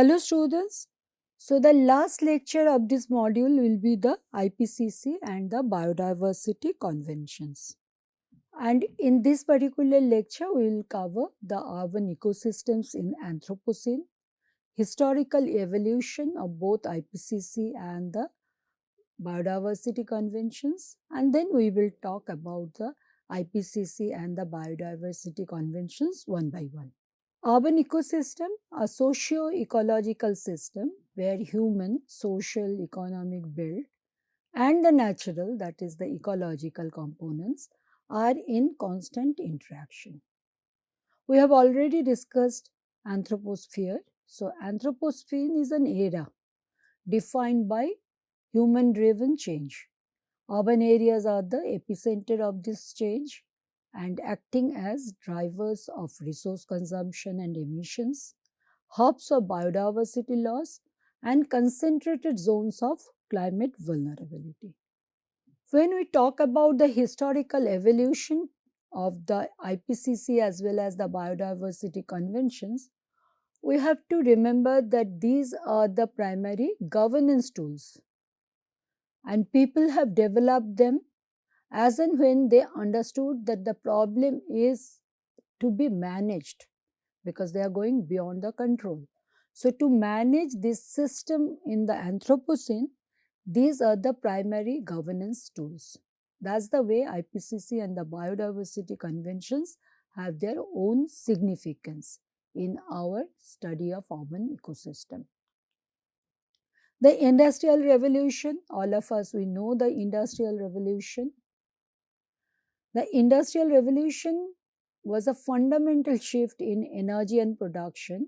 Hello students. So the last lecture of this module will be the IPCC and the Biodiversity Conventions. And in this particular lecture, we will cover the urban ecosystems in Anthropocene, historical evolution of both IPCC and the Biodiversity Conventions, and then we will talk about the IPCC and the Biodiversity Conventions one by one. Urban ecosystem, a socio-ecological system where human, social, economic build and the natural, that is the ecological components, are in constant interaction. We have already discussed anthroposphere. So, anthropocene is an era defined by human driven change. Urban areas are the epicenter of this change and acting as drivers of resource consumption and emissions, hubs of biodiversity loss, and concentrated zones of climate vulnerability. When we talk about the historical evolution of the IPCC as well as the biodiversity conventions, we have to remember that these are the primary governance tools and people have developed them as and when they understood that the problem is to be managed because they are going beyond the control. So, to manage this system in the Anthropocene, these are the primary governance tools. That's the way IPCC and the biodiversity conventions have their own significance in our study of urban ecosystem. The Industrial Revolution, all of us we know the Industrial Revolution. The Industrial Revolution was a fundamental shift in energy and production,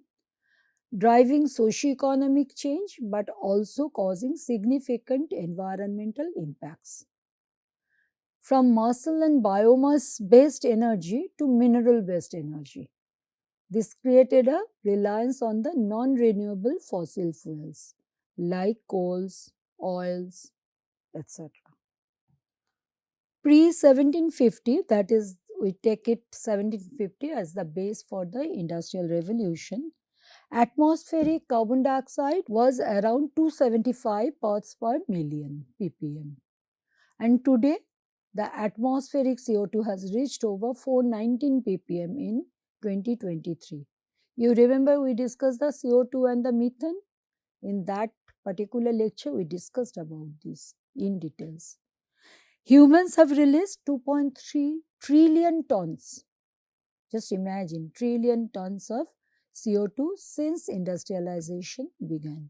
driving socio-economic change but also causing significant environmental impacts. From muscle and biomass based energy to mineral based energy. This created a reliance on the non renewable fossil fuels like coals, oils, etc. Pre 1750, that is, we take it 1750 as the base for the Industrial Revolution, atmospheric carbon dioxide was around 275 parts per million ppm. And today, the atmospheric CO2 has reached over 419 ppm in 2023. You remember we discussed the CO2 and the methane? In that particular lecture, we discussed about this in details. Humans have released 2.3 trillion tons. Just imagine, trillion tons of CO2 since industrialization began.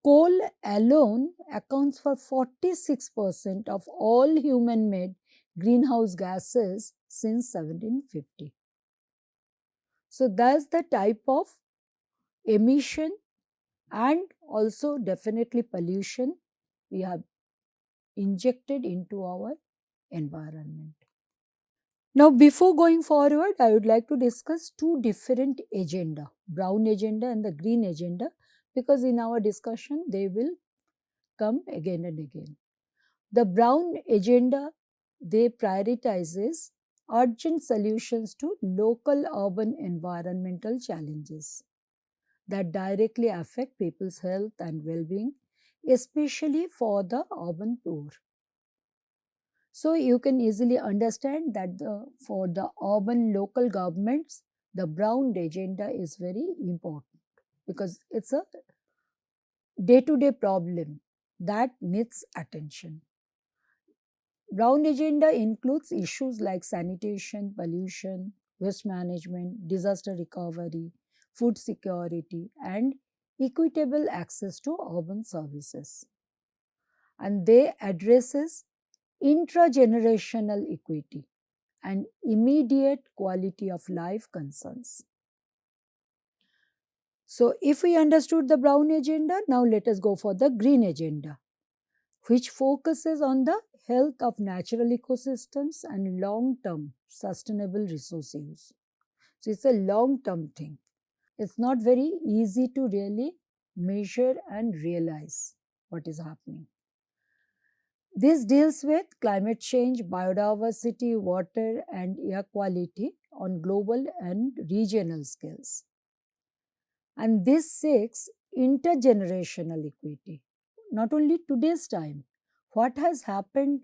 Coal alone accounts for 46% of all human made greenhouse gases since 1750. So, that's the type of emission and also definitely pollution we have injected into our environment. Now, before going forward, I would like to discuss two different agenda, brown agenda and the green agenda, because in our discussion they will come again and again. The brown agenda, they prioritizes urgent solutions to local urban environmental challenges that directly affect people's health and well-being, especially for the urban poor. So you can easily understand that for the urban local governments, the brown agenda is very important because it's a day-to-day problem that needs attention. Brown agenda includes issues like sanitation, pollution, waste management, disaster recovery, food security, and equitable access to urban services. And they addresses intragenerational equity and immediate quality of life concerns. So, if we understood the brown agenda, now let us go for the green agenda, which focuses on the health of natural ecosystems and long-term sustainable resource use. So, it's a long-term thing. It's not very easy to really measure and realize what is happening. This deals with climate change, biodiversity, water and air quality on global and regional scales. And this seeks intergenerational equity, not only today's time, what has happened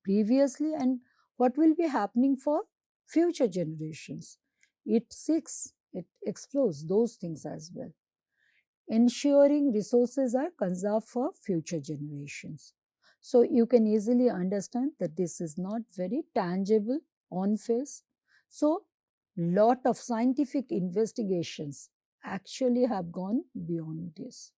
previously and what will be happening for future generations. It seeks, it explores those things as well, ensuring resources are conserved for future generations. So you can easily understand that this is not very tangible on face. So lot of scientific investigations actually have gone beyond this.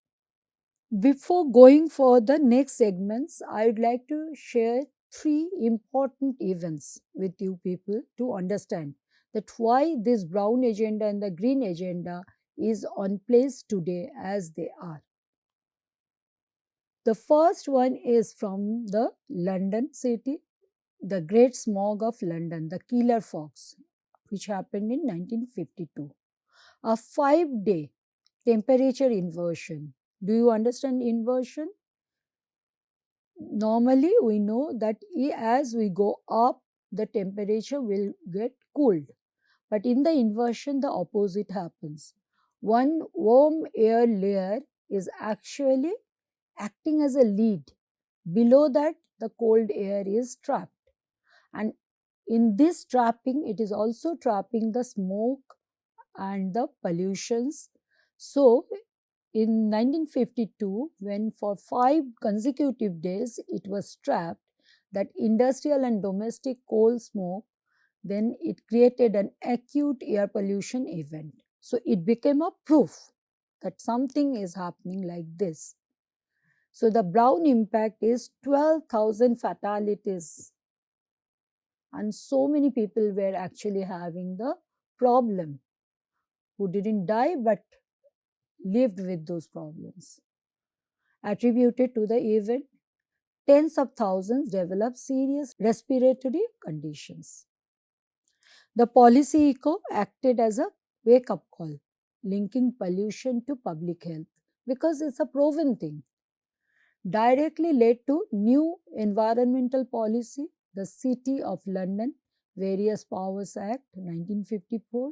Before going for the next segments, I would like to share three important events with you people to understand that why this brown agenda and the green agenda is on place today as they are. The first one is from the London city, the Great Smog of London, the Killer Fox, which happened in 1952. A 5-day temperature inversion. Do you understand inversion? Normally, we know that as we go up, the temperature will get cooled. But in the inversion, the opposite happens. One warm air layer is actually acting as a lead. Below that, the cold air is trapped. And in this trapping, it is also trapping the smoke and the pollutions. So, in 1952, when for 5 consecutive days it was trapped, that industrial and domestic coal smoke, then it created an acute air pollution event. So it became a proof that something is happening like this. So the brown impact is 12,000 fatalities, and so many people were actually having the problem who didn't die but lived with those problems. Attributed to the event, tens of thousands developed serious respiratory conditions. The policy echo acted as a wake up call, linking pollution to public health because it's a proven thing. Directly led to new environmental policy, the City of London Various Powers Act 1954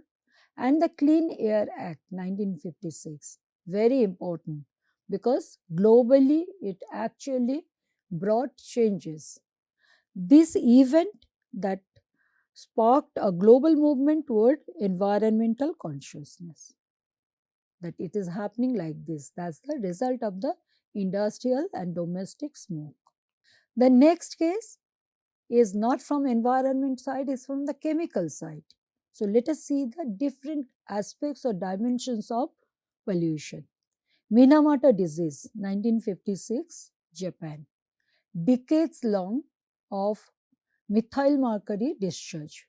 and the Clean Air Act 1956. Very important because globally it actually brought changes. This event that sparked a global movement toward environmental consciousness. That it is happening like this. That's the result of the industrial and domestic smoke. The next case is not from environment side, it's from the chemical side. So let us see the different aspects or dimensions of pollution. Minamata disease, 1956, Japan. Decades long of methyl mercury discharge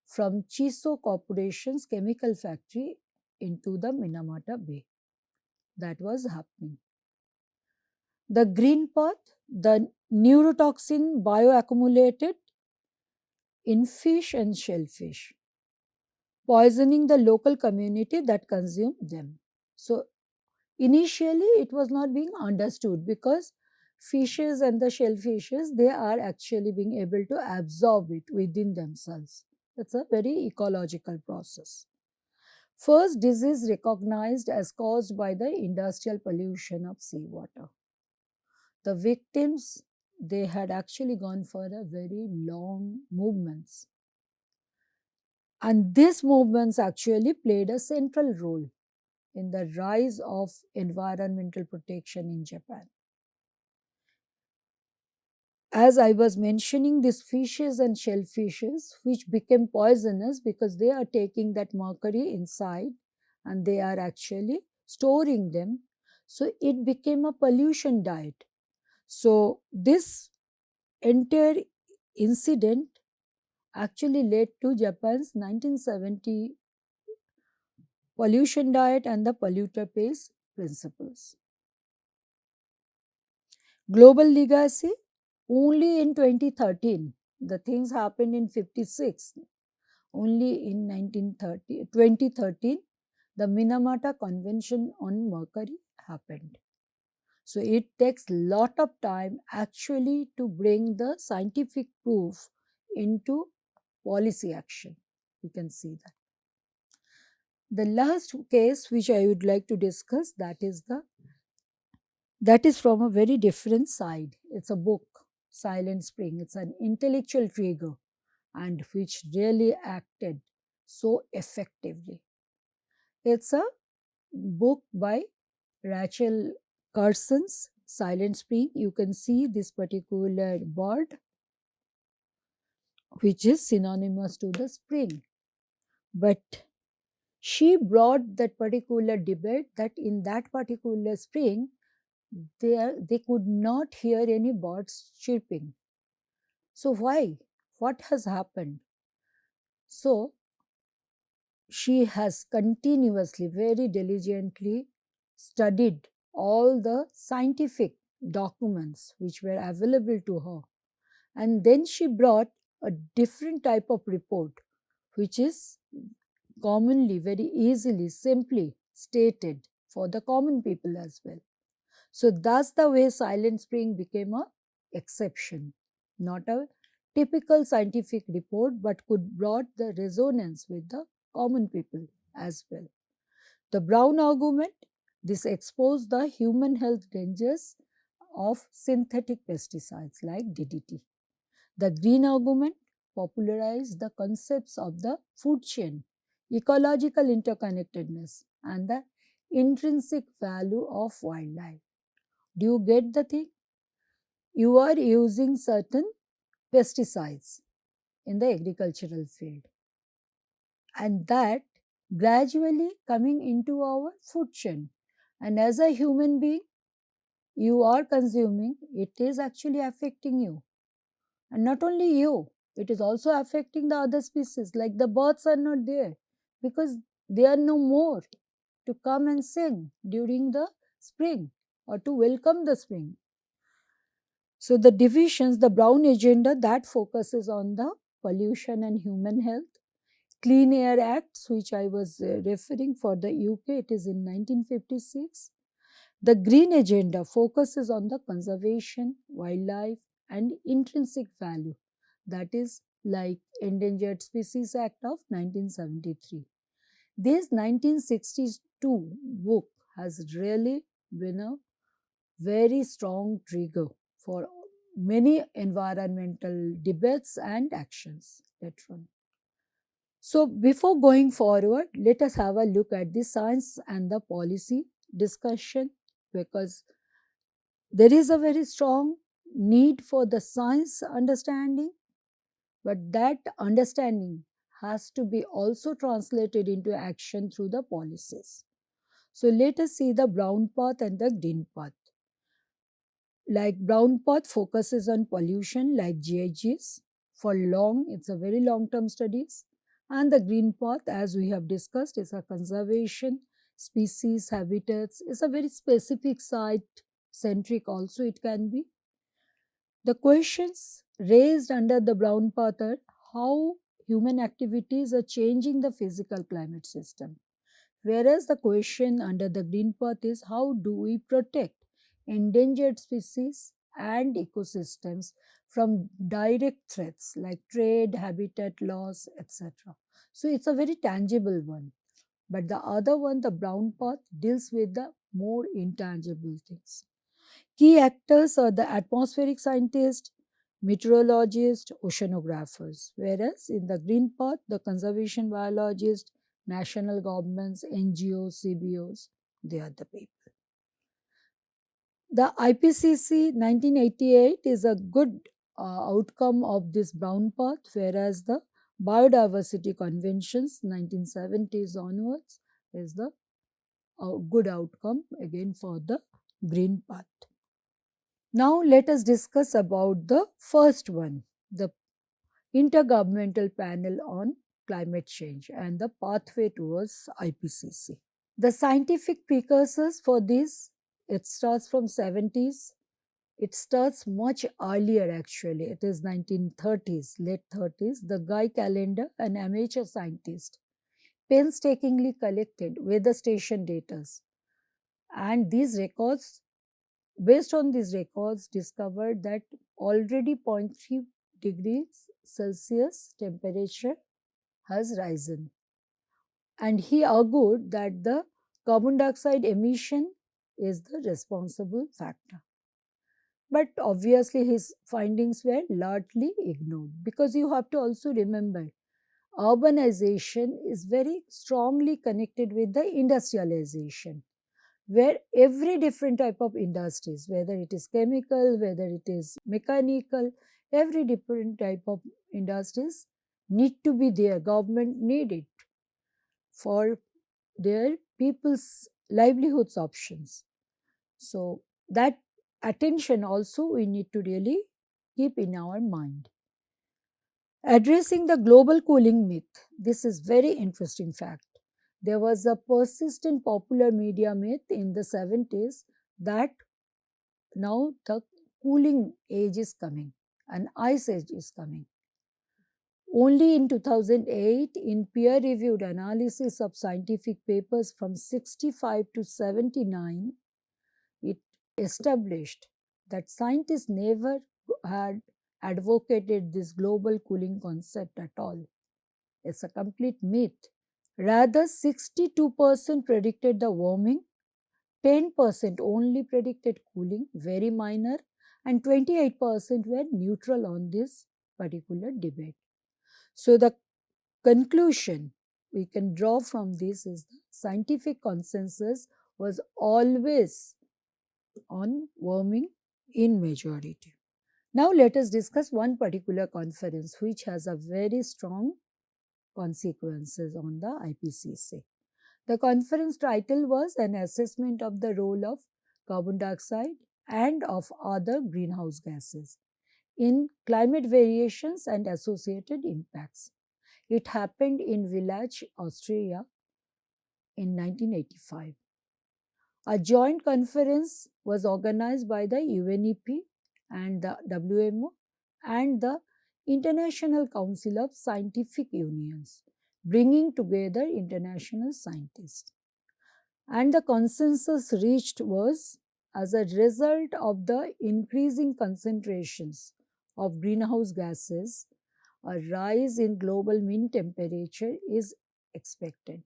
from Chiso Corporation's chemical factory into the Minamata Bay. That was happening. The green path, the neurotoxin bioaccumulated in fish and shellfish, poisoning the local community that consumed them. So initially it was not being understood because fishes and the shellfishes, they are actually being able to absorb it within themselves. That's a very ecological process. First disease recognized as caused by the industrial pollution of seawater. The victims, they had actually gone for a very long movements. And these movements actually played a central role in the rise of environmental protection in Japan. As I was mentioning, these fishes and shellfishes, which became poisonous because they are taking that mercury inside and they are actually storing them. So it became a pollution diet. So this entire incident actually led to Japan's 1970 pollution diet and the polluter pays principles. Global legacy, only in 2013. The things happened in 56. Only in 2013, the Minamata Convention on Mercury happened. So it takes lot of time actually to bring the scientific proof into policy action. You can see that. The last case which I would like to discuss, that is from a very different side. It's a book, Silent Spring. It's an intellectual trigger and which really acted so effectively. It's a book by Rachel Carson's Silent Spring. You can see this particular bird, which is synonymous to the spring. But she brought that particular debate that in that particular spring, they could not hear any birds chirping. So, why? What has happened? So, she has continuously, very diligently studied all the scientific documents which were available to her. And then she brought a different type of report, which is commonly, very easily, simply stated for the common people as well. So that's the way Silent Spring became a exception, not a typical scientific report, but could brought the resonance with the common people as well. The Brown argument, this exposed the human health dangers of synthetic pesticides like DDT. The Green argument popularized the concepts of the food chain, ecological interconnectedness, and the intrinsic value of wildlife. Do you get the thing? You are using certain pesticides in the agricultural field, and that gradually coming into our food chain. And as a human being, you are consuming, it is actually affecting you. And not only you, it is also affecting the other species, like the birds are not there because they are no more to come and sing during the spring or to welcome the spring. So the divisions, the Brown agenda that focuses on the pollution and human health. Clean Air Acts, which I was referring for the UK, it is in 1956. The Green Agenda focuses on the conservation, wildlife, and intrinsic value, that is like Endangered Species Act of 1973. This 1962 book has really been a very strong trigger for many environmental debates and actions later on. So, before going forward, let us have a look at the science and the policy discussion, because there is a very strong need for the science understanding, but that understanding has to be also translated into action through the policies. So, let us see the brown path and the green path. Like brown path focuses on pollution like GHGs for long, it's a very long term studies. And the green path, as we have discussed, is a conservation, species, habitats, is a very specific site centric also it can be. The questions raised under the brown path are how human activities are changing the physical climate system. Whereas the question under the green path is how do we protect endangered species and ecosystems from direct threats like trade, habitat loss, etc. So it's a very tangible one. But the other one, the brown path, deals with the more intangible things. Key actors are the atmospheric scientists, meteorologists, oceanographers, whereas in the green path, the conservation biologists, national governments, NGOs, CBOs, they are the people. The IPCC 1988 is a good outcome of this brown path, whereas the Biodiversity Conventions 1970s onwards is the good outcome again for the green path. Now let us discuss about the first one, the Intergovernmental Panel on Climate Change and the pathway towards IPCC. The scientific precursors for this, it starts from 70s. It starts much earlier actually. It is 1930s, late 30s. The Guy Callender, an amateur scientist, painstakingly collected weather station data, and these records, based on these records, discovered that already 0.3 degrees Celsius temperature has risen. And he argued that the carbon dioxide emission is the responsible factor. But obviously, his findings were largely ignored because you have to also remember urbanization is very strongly connected with the industrialization, where every different type of industries, whether it is chemical, whether it is mechanical, every different type of industries need to be there. Government need it for their people's livelihoods options. So that attention also we need to really keep in our mind. Addressing the global cooling myth, this is very interesting fact. There was a persistent popular media myth in the 70s that now the cooling age is coming, an ice age is coming. Only in 2008, in peer reviewed analysis of scientific papers from 65 to 79, it established that scientists never had advocated this global cooling concept at all. It's a complete myth. Rather, 62% predicted the warming, 10% only predicted cooling, very minor, and 28% were neutral on this particular debate. So, the conclusion we can draw from this is the scientific consensus was always on warming in majority. Now, let us discuss one particular conference which has a very strong consequences on the IPCC. The conference title was An Assessment of the Role of Carbon Dioxide and of Other Greenhouse Gases in Climate Variations and Associated Impacts. It happened in Villach, Austria in 1985. A joint conference was organized by the UNEP and the WMO and the International Council of Scientific Unions, bringing together international scientists. And the consensus reached was as a result of the increasing concentrations of greenhouse gases, a rise in global mean temperature is expected.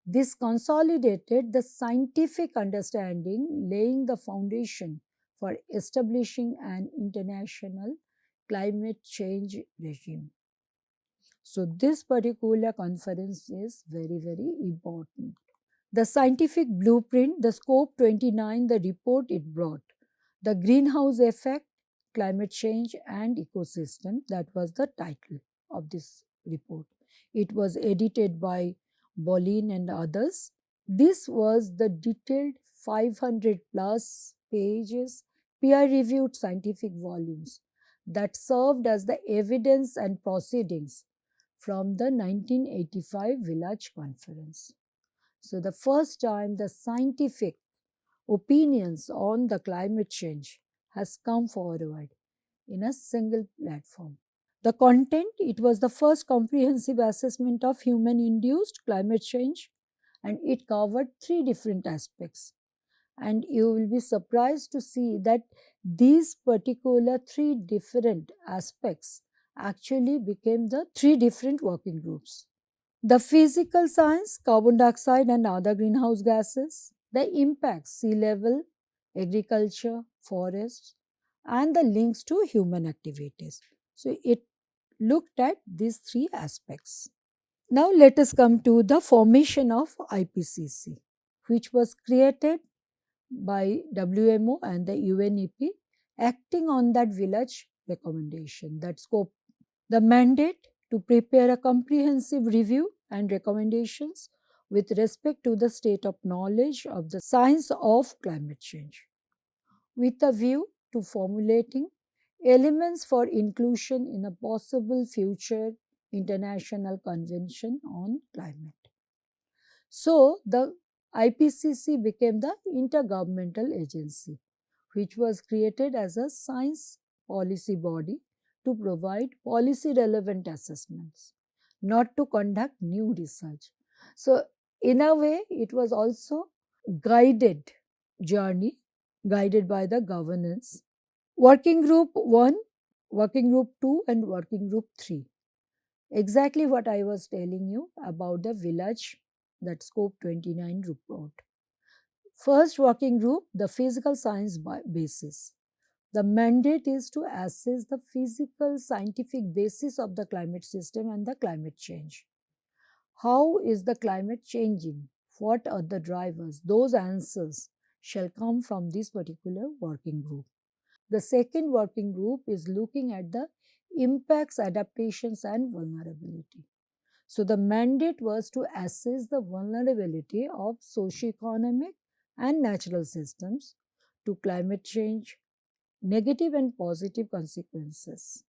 This consolidated the scientific understanding, laying the foundation for establishing an international climate change regime. So, this particular conference is very, very important. The scientific blueprint, the scope 29, the report it brought, the greenhouse effect, climate change, and ecosystem, that was the title of this report. It was edited by Bolin and others. This was the detailed 500 plus pages peer reviewed scientific volumes that served as the evidence and proceedings from the 1985 Village Conference. So, the first time the scientific opinions on the climate change has come forward in a single platform. The content, it was the first comprehensive assessment of human induced climate change and it covered three different aspects. And you will be surprised to see that these particular three different aspects actually became the three different working groups. The physical science, carbon dioxide and other greenhouse gases, the impacts, sea level, agriculture, forests, and the links to human activities. So, it looked at these three aspects. Now, let us come to the formation of IPCC, which was created by WMO and the UNEP, acting on that village recommendation, that scope. The mandate to prepare a comprehensive review and recommendations with respect to the state of knowledge of the science of climate change, with a view to formulating elements for inclusion in a possible future international convention on climate. So, the IPCC became the intergovernmental agency, which was created as a science policy body to provide policy relevant assessments, not to conduct new research. So, in a way, it was also guided journey, guided by the governance. Working group 1, working group 2, and working group 3. Exactly what I was telling you about the village that Scope 29 report. First working group, the physical science basis. The mandate is to assess the physical scientific basis of the climate system and the climate change. How is the climate changing? What are the drivers? Those answers shall come from this particular working group. The second working group is looking at the impacts, adaptations, and vulnerability. So, the mandate was to assess the vulnerability of socioeconomic and natural systems to climate change, negative and positive consequences.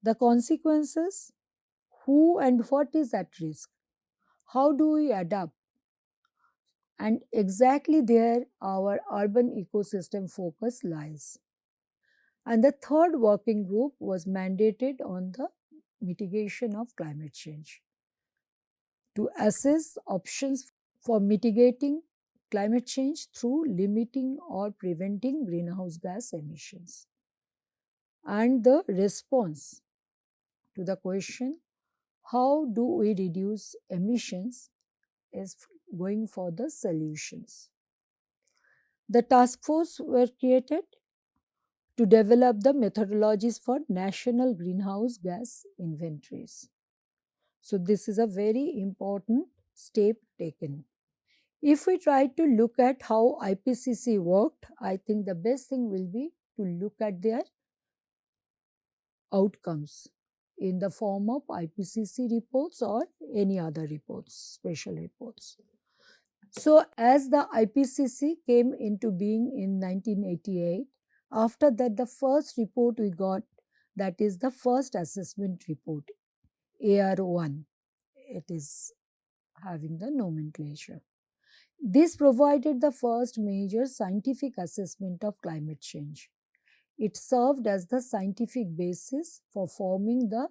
The consequences, who and what is at risk? How do we adapt? And exactly there our urban ecosystem focus lies. And the third working group was mandated on the mitigation of climate change to assess options for mitigating climate change through limiting or preventing greenhouse gas emissions. And the response to the question, how do we reduce emissions, is going for the solutions. The task force were created to develop the methodologies for national greenhouse gas inventories. So, this is a very important step taken. If we try to look at how IPCC worked, I think the best thing will be to look at their outcomes in the form of IPCC reports or any other reports, special reports. So, as the IPCC came into being in 1988, after that, the first report we got, that is the first assessment report, AR1. It is having the nomenclature. This provided the first major scientific assessment of climate change. It served as the scientific basis for forming the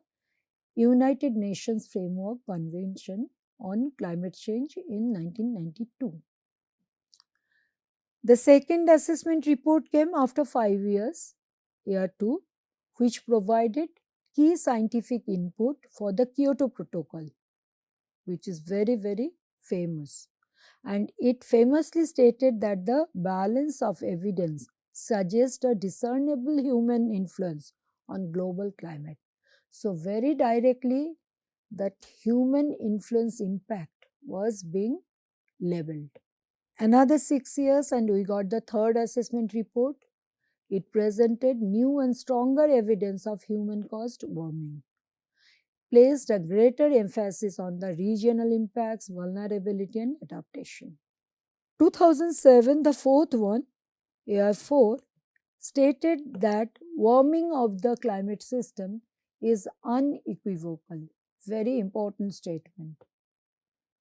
United Nations Framework Convention on Climate Change in 1992. The second assessment report came after 5 years, year 2, which provided key scientific input for the Kyoto Protocol, which is very, very famous. And it famously stated that the balance of evidence suggests a discernible human influence on global climate. So, very directly, that human influence impact was being labeled. Another 6 years, and we got the third assessment report. It presented new and stronger evidence of human caused warming, placed a greater emphasis on the regional impacts, vulnerability, and adaptation. 2007, the fourth one, AR4, stated that warming of the climate system is unequivocal. Very important statement.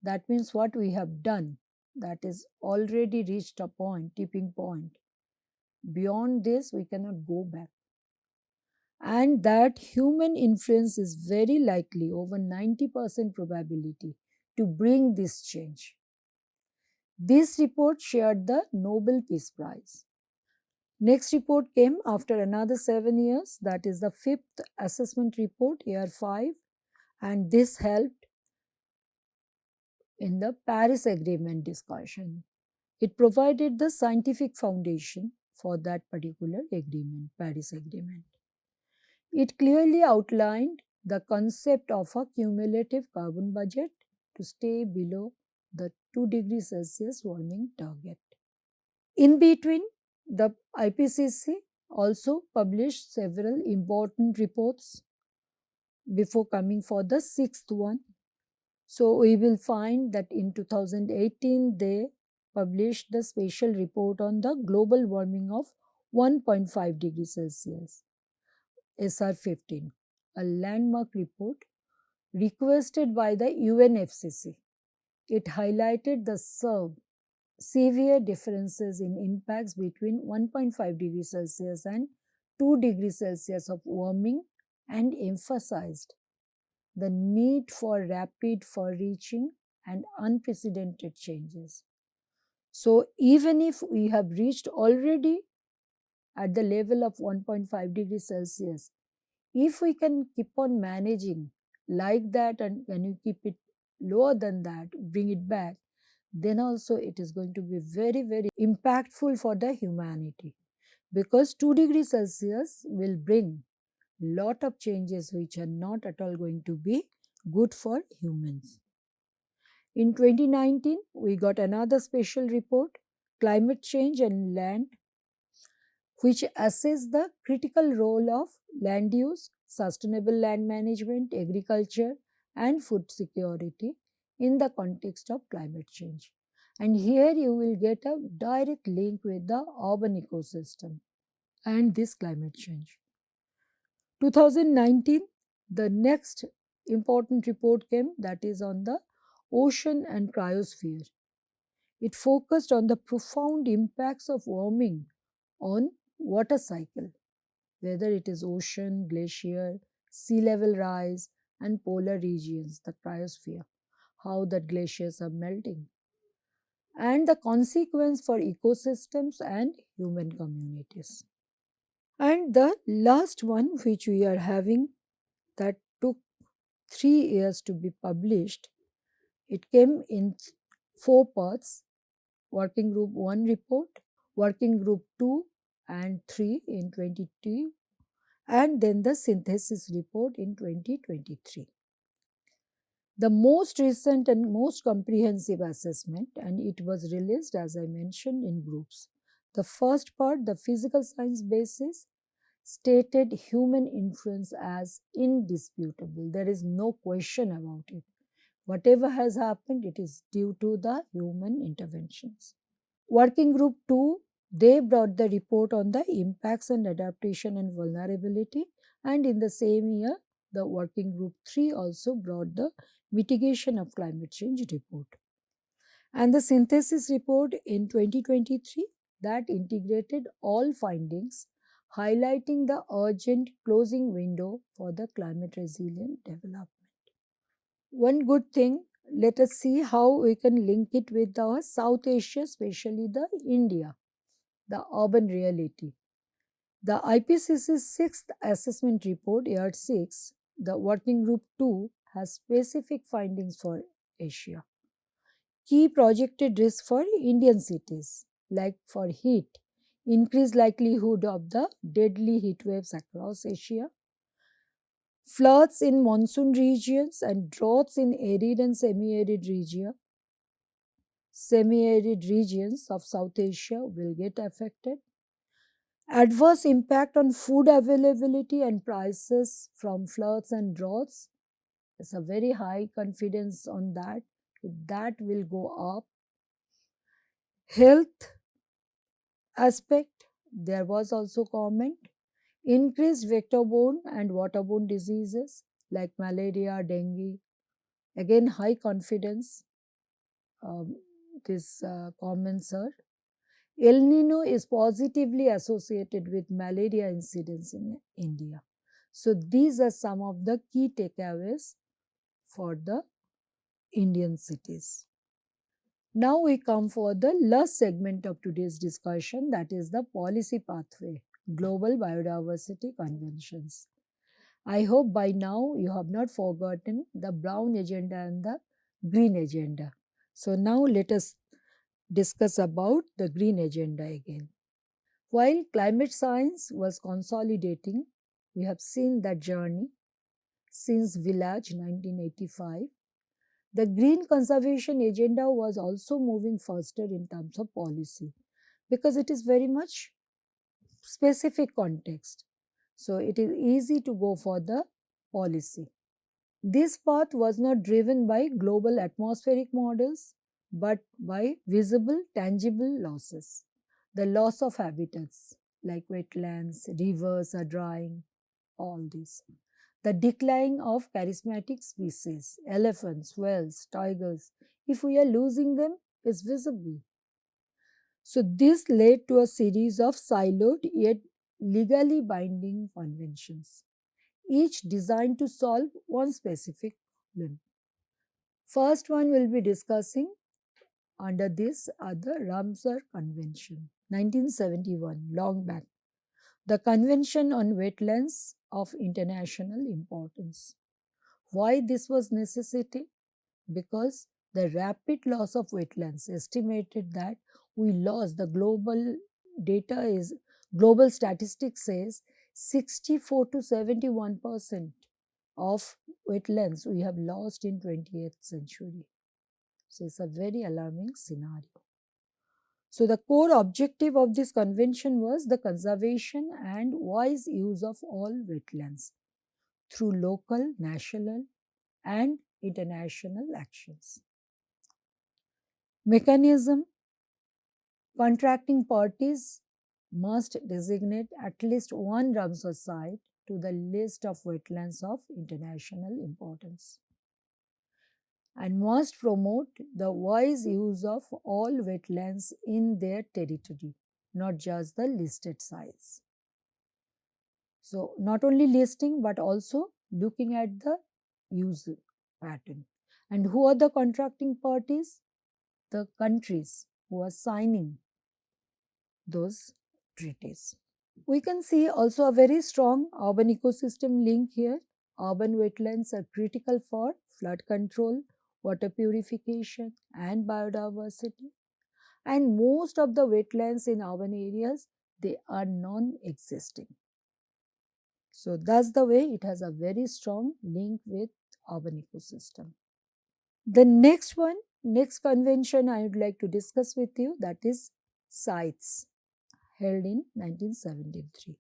That means what we have done, that is already reached a point, tipping point. Beyond this, we cannot go back. And that human influence is very likely, over 90% probability, to bring this change. This report shared the Nobel Peace Prize. Next report came after another 7 years, that is the fifth assessment report, year 5, and this helped in the Paris Agreement discussion. It provided the scientific foundation for that particular agreement, Paris Agreement. It clearly outlined the concept of a cumulative carbon budget to stay below the 2 degrees Celsius warming target. In between, the IPCC also published several important reports before coming for the sixth one. So, we will find that in 2018 they published the special report on the global warming of 1.5 degrees Celsius, SR15, a landmark report requested by the UNFCCC. It highlighted the severe differences in impacts between 1.5 degrees Celsius and 2 degrees Celsius of warming and emphasized the need for rapid, far-reaching and unprecedented changes. So, even if we have reached already at the level of 1.5 degrees Celsius, if we can keep on managing like that and when you keep it lower than that, bring it back, then also it is going to be very, very impactful for the humanity, because 2 degrees Celsius will bring lot of changes which are not at all going to be good for humans. In 2019, we got another special report, Climate Change and Land, which assess the critical role of land use, sustainable land management, agriculture, and food security in the context of climate change. And here you will get a direct link with the urban ecosystem and this climate change. 2019, the next important report came, that is on the ocean and cryosphere. It focused on the profound impacts of warming on water cycle, whether it is ocean, glacier, sea level rise, and polar regions, the cryosphere, how the glaciers are melting, and the consequence for ecosystems and human communities. And the last one, which we are having, that took 3 years to be published, it came in 4 parts: Working Group 1 report, Working Group 2 and 3 in 2022, and then the synthesis report in 2023. The most recent and most comprehensive assessment, and it was released as I mentioned in groups. The first part, the physical science basis, stated human influence as indisputable. There is no question about it. Whatever has happened, it is due to the human interventions. Working Group 2, they brought the report on the impacts and adaptation and vulnerability, and in the same year, the Working Group 3 also brought the mitigation of climate change report. And the synthesis report in 2023, that integrated all findings, highlighting the urgent closing window for the climate resilient development. One good thing, let us see how we can link it with our South Asia, especially the India, the urban reality. The IPCC's sixth assessment report, year 6, the Working Group 2, has specific findings for Asia. Key projected risks for Indian cities, like for heat, increased likelihood of the deadly heat waves across Asia, floods in monsoon regions and droughts in arid and semi-arid regions of South Asia will get affected. Adverse impact on food availability and prices from floods and droughts. There's a very high confidence on that. That will go up. Health aspect, there was also comment. Increased vector-borne and waterborne diseases like malaria, dengue. Again, high confidence. These comments are. El Nino is positively associated with malaria incidence in India. So, these are some of the key takeaways for the Indian cities. Now, we come for the last segment of today's discussion, that is the policy pathway, Global Biodiversity Conventions. I hope by now you have not forgotten the brown agenda and the green agenda. So, now let us discuss about the green agenda again. While climate science was consolidating, we have seen that journey since Village 1985. The green conservation agenda was also moving faster in terms of policy, because it is very much specific context. So, it is easy to go for the policy. This path was not driven by global atmospheric models, but by visible, tangible losses. The loss of habitats like wetlands, rivers are drying, all this. The decline of charismatic species, elephants, whales, tigers, if we are losing them, is visible. So, this led to a series of siloed yet legally binding conventions, each designed to solve one specific problem. First one we'll be discussing under this are the Ramsar Convention, 1971, long back. The Convention on Wetlands of International Importance. Why this was necessity? because the rapid loss of wetlands estimated that we lost the global statistics says 64 to 71% of wetlands we have lost in 20th century. So it's a very alarming scenario. So the core objective of this convention was the conservation and wise use of all wetlands through local, national and international actions. Mechanism: contracting parties must designate at least one Ramsar site to the list of wetlands of international importance and must promote the wise use of all wetlands in their territory, not just the listed sites. So, not only listing but also looking at the use pattern. And who are the contracting parties? The countries who are signing those treaties. We can see also a very strong urban ecosystem link here. Urban wetlands are critical for flood control, water purification and biodiversity. And most of the wetlands in urban areas, they are non-existing. So that's the way it has a very strong link with urban ecosystem. The next convention I would like to discuss with you, that is CITES, held in 1973.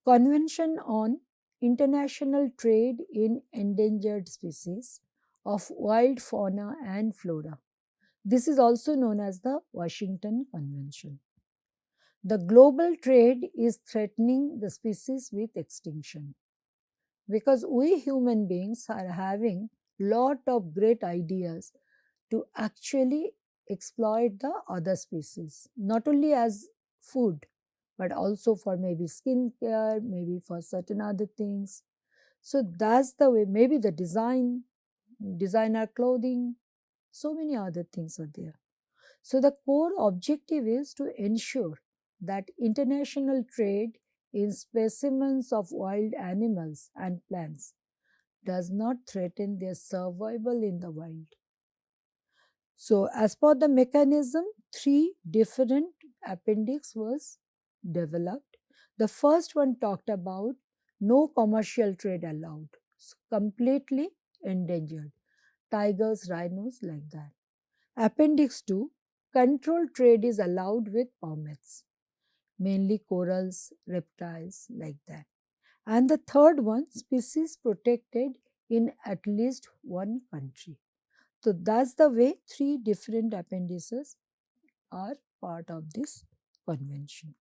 Convention on International Trade in Endangered Species of Wild Fauna and Flora. This is also known as the Washington Convention. The global trade is threatening the species with extinction because we human beings are having lot of great ideas to actually exploit the other species, not only as food but also for maybe skin care, maybe for certain other things. So that's the way, maybe the designer clothing, so many other things are there. So the core objective is to ensure that international trade in specimens of wild animals and plants does not threaten their survival in the wild. So as per the mechanism, 3 different appendix was developed. The first one talked about no commercial trade allowed, so completely endangered, tigers, rhinos, like that. Appendix 2, controlled trade is allowed with permits, mainly corals, reptiles, like that. And the third one, species protected in at least one country. So that's the way 3 different appendices are part of this convention.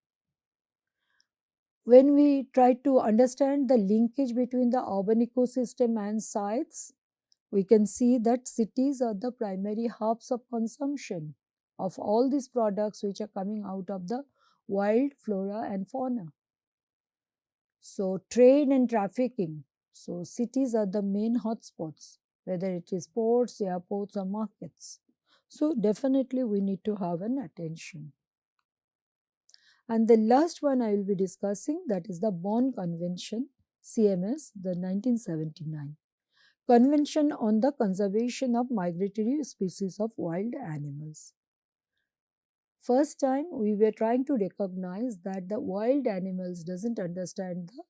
When we try to understand the linkage between the urban ecosystem and sites, we can see that cities are the primary hubs of consumption of all these products which are coming out of the wild flora and fauna. So trade and trafficking. So cities are the main hotspots, whether it is ports, airports or markets. So definitely we need to have an attention. And the last one I will be discussing, that is the Bonn Convention, CMS, the 1979. Convention on the Conservation of Migratory Species of Wild Animals. First time we were trying to recognize that the wild animals doesn't understand the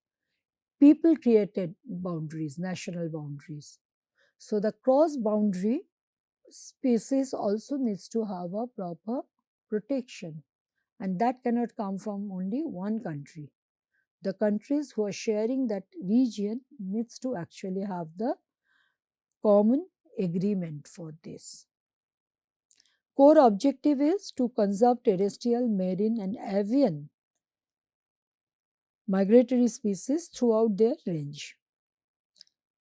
people created boundaries, national boundaries. So the cross boundary species also needs to have a proper protection, and that cannot come from only one country. The countries who are sharing that region needs to actually have the common agreement for this. Core objective is to conserve terrestrial, marine and avian migratory species throughout their range.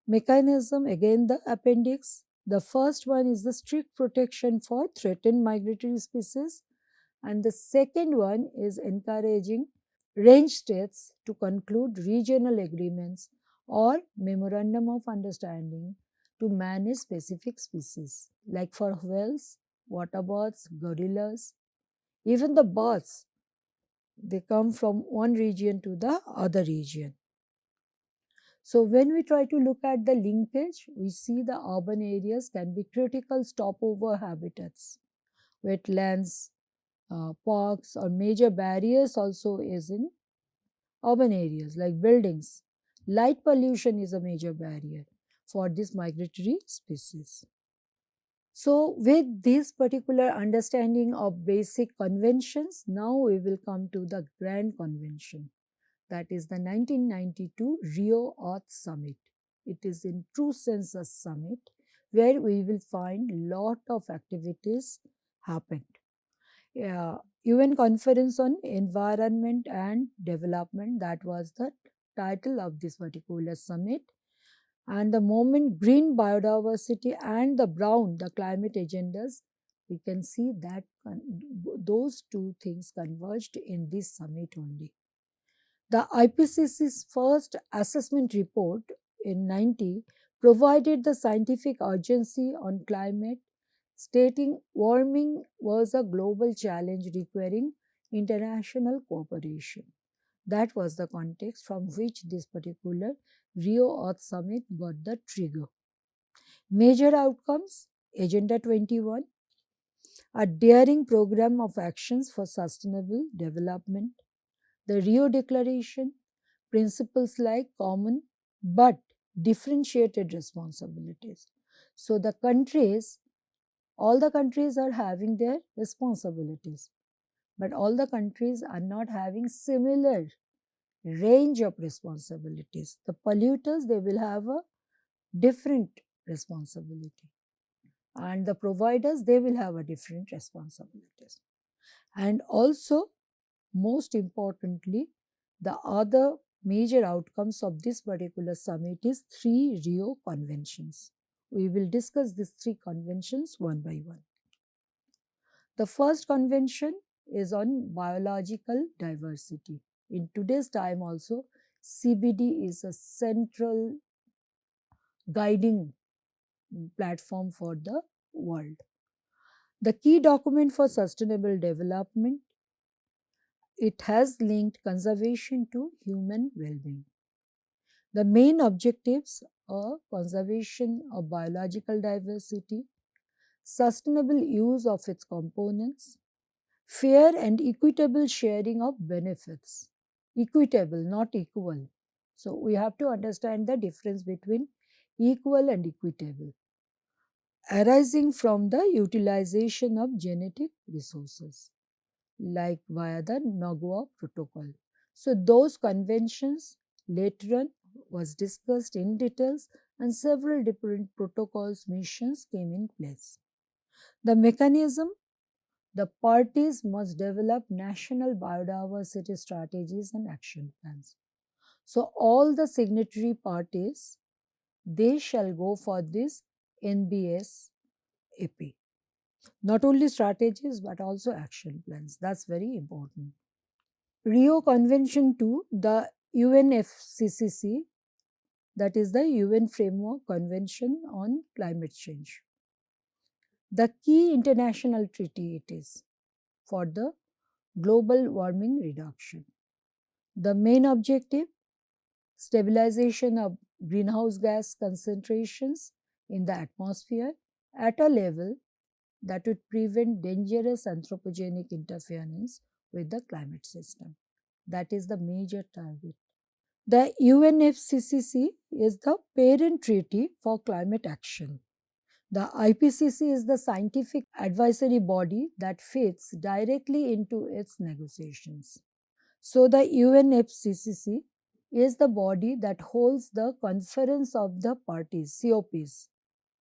Mechanism, again the appendix. The first one is the strict protection for threatened migratory species, and the second one is encouraging range states to conclude regional agreements or memorandum of understanding to manage specific species, like for whales, water birds, gorillas, even the birds. They come from one region to the other region. So when we try to look at the linkage, we see the urban areas can be critical stopover habitats. Wetlands, parks or major barriers also is in urban areas like buildings. Light pollution is a major barrier for this migratory species. So with this particular understanding of basic conventions, now we will come to the Grand Convention, that is the 1992 Rio Earth Summit. It is in true sense a summit where we will find lot of activities happened. UN Conference on Environment and Development, that was the title of this particular summit. And the moment green biodiversity and the brown, the climate agendas, we can see that those two things converged in this summit only. The IPCC's first assessment report in 90 provided the scientific urgency on climate, stating warming was a global challenge requiring international cooperation. That was the context from which this particular Rio Earth Summit got the trigger. Major outcomes: Agenda 21, a daring program of actions for sustainable development. The Rio Declaration, principles like common but differentiated responsibilities. So the countries, all the countries are having their responsibilities, but all the countries are not having similar range of responsibilities. The polluters, they will have a different responsibility, and the providers, they will have a different responsibilities. And also, most importantly, the other major outcomes of this particular summit is 3 Rio conventions. We will discuss these 3 conventions one by one. The first convention is on biological diversity. In today's time also, CBD is a central guiding platform for the world. The key document for sustainable development, it has linked conservation to human well-being. The main objectives are conservation of biological diversity, sustainable use of its components, fair and equitable sharing of benefits. Equitable, not equal. So we have to understand the difference between equal and equitable, arising from the utilization of genetic resources, like via the Nagoya Protocol. So those conventions later on was discussed in details, and several different protocols missions came in place. The mechanism: the parties must develop national biodiversity strategies and action plans. So all the signatory parties, they shall go for this NBS AP. Not only strategies but also action plans. That's very important. Rio Convention 2, the UNFCCC, that is the UN Framework Convention on Climate Change. The key international treaty it is for the global warming reduction. The main objective: stabilization of greenhouse gas concentrations in the atmosphere at a level that would prevent dangerous anthropogenic interference with the climate system. That is the major target. The UNFCCC is the parent treaty for climate action. The IPCC is the scientific advisory body that fits directly into its negotiations. So the UNFCCC is the body that holds the conference of the parties, COPs.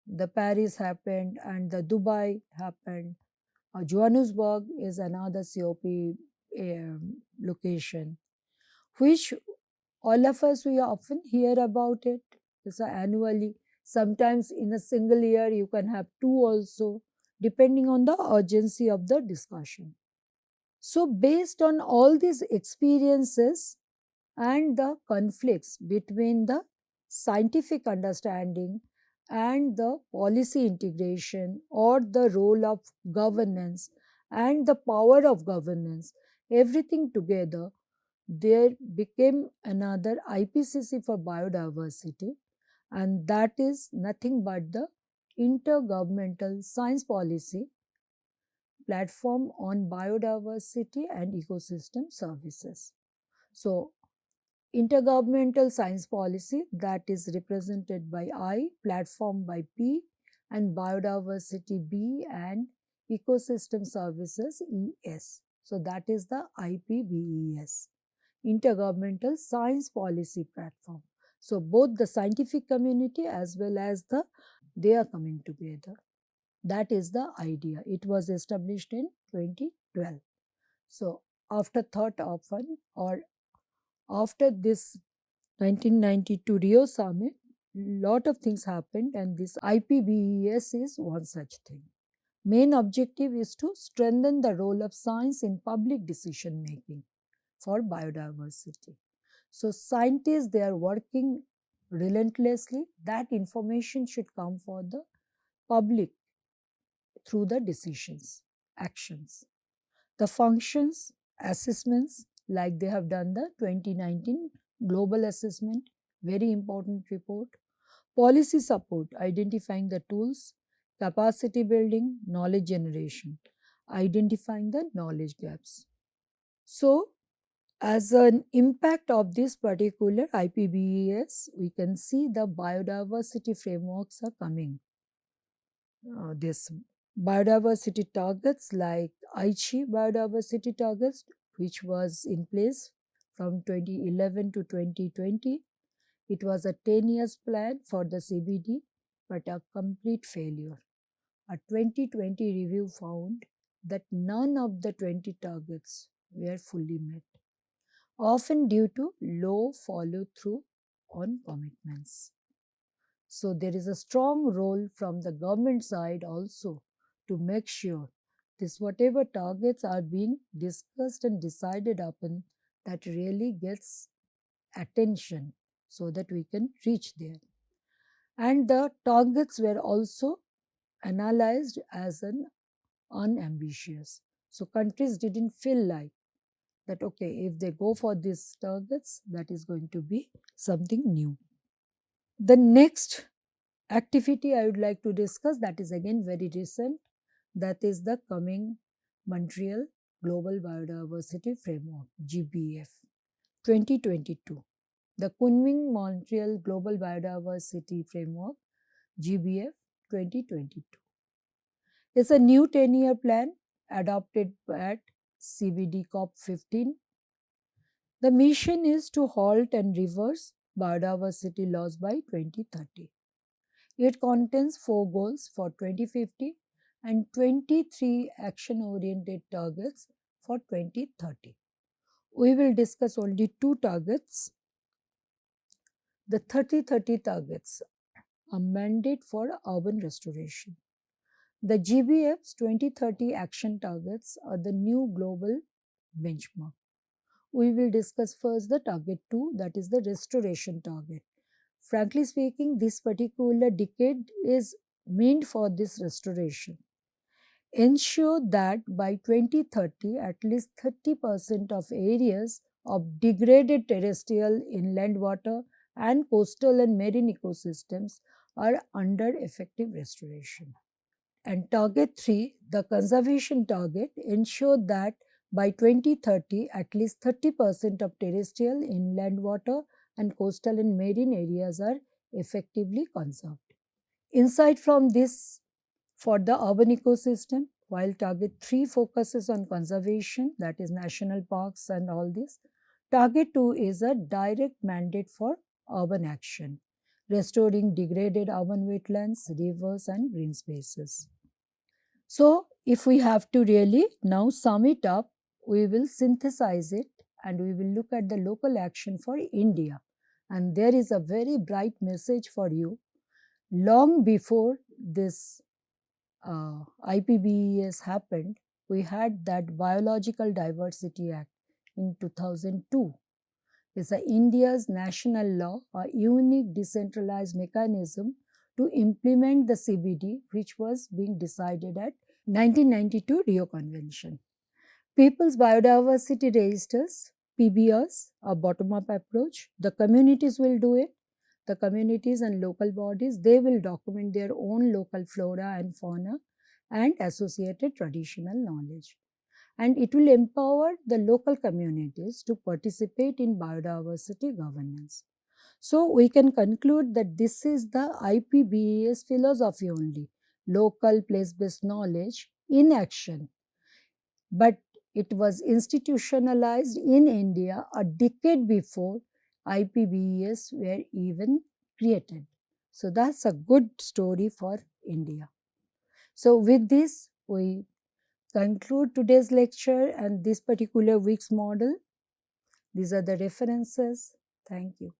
The Paris happened and the Dubai happened. Johannesburg is another COP location, which all of us, we often hear about it. It's annually. Sometimes in a single year, you can have two also, depending on the urgency of the discussion. So, based on all these experiences and the conflicts between the scientific understanding and the policy integration, or the role of governance and the power of governance, everything together, there became another IPCC for biodiversity, and that is nothing but the Intergovernmental Science Policy Platform on Biodiversity and Ecosystem Services. So, Intergovernmental Science Policy, that is represented by I, Platform by P, and Biodiversity B, and Ecosystem Services ES. So, that is the IPBES, Intergovernmental Science Policy Platform. So, both the scientific community as well as they are coming together. That is the idea. It was established in 2012. So, after thought often, or after this 1992 Rio Summit, lot of things happened, and this IPBES is one such thing. Main objective is to strengthen the role of science in public decision making for biodiversity. So scientists, they are working relentlessly. That information should come for the public through the decisions, actions. The functions, assessments, like they have done the 2019 global assessment, very important report. Policy support, identifying the tools, capacity building, knowledge generation, identifying the knowledge gaps. So, as an impact of this particular IPBES, we can see the biodiversity frameworks are coming. This biodiversity targets like Aichi biodiversity targets, which was in place from 2011 to 2020. It was a 10 years plan for the CBD, but a complete failure. A 2020 review found that none of the 20 targets were fully met, often due to low follow through on commitments. So, there is a strong role from the government side also to make sure this whatever targets are being discussed and decided upon, that really gets attention so that we can reach there. And the targets were also analyzed as an unambitious. So, countries didn't feel like that, okay, if they go for these targets, that is going to be something new. The next activity I would like to discuss, that is again very recent, that is the coming Montreal Global Biodiversity Framework, GBF 2022. The Kunming Montreal Global Biodiversity Framework, GBF 2022, is a new 10-year plan adopted at CBD COP 15. The mission is to halt and reverse biodiversity loss by 2030. It contains 4 goals for 2050 and 23 action-oriented targets for 2030. We will discuss only 2 targets. The 30-30 targets, a mandate for urban restoration. The GBF's 2030 action targets are the new global benchmark. We will discuss first the target 2, that is the restoration target. Frankly speaking, this particular decade is meant for this restoration. Ensure that by 2030, at least 30% of areas of degraded terrestrial inland water and coastal and marine ecosystems are under effective restoration. And target 3, the conservation target, ensure that by 2030, at least 30% of terrestrial inland water and coastal and marine areas are effectively conserved. Insight from this for the urban ecosystem, while target 3 focuses on conservation, that is national parks and all this, target 2 is a direct mandate for urban action, restoring degraded urban wetlands, rivers and green spaces. So, if we have to really now sum it up, we will synthesize it and we will look at the local action for India. And there is a very bright message for you. Long before this IPBES happened, we had that Biological Diversity Act in 2002. It's India's national law, a unique decentralized mechanism to implement the CBD, which was being decided at 1992 Rio Convention. People's Biodiversity Registers, PBS, a bottom-up approach. The communities will do it. The communities and local bodies, they will document their own local flora and fauna and associated traditional knowledge. And it will empower the local communities to participate in biodiversity governance. So we can conclude that this is the IPBES philosophy only, local place-based knowledge in action. But it was institutionalized in India a decade before IPBES were even created. So that's a good story for India. So with this, we conclude today's lecture and this particular week's model. These are the references. Thank you.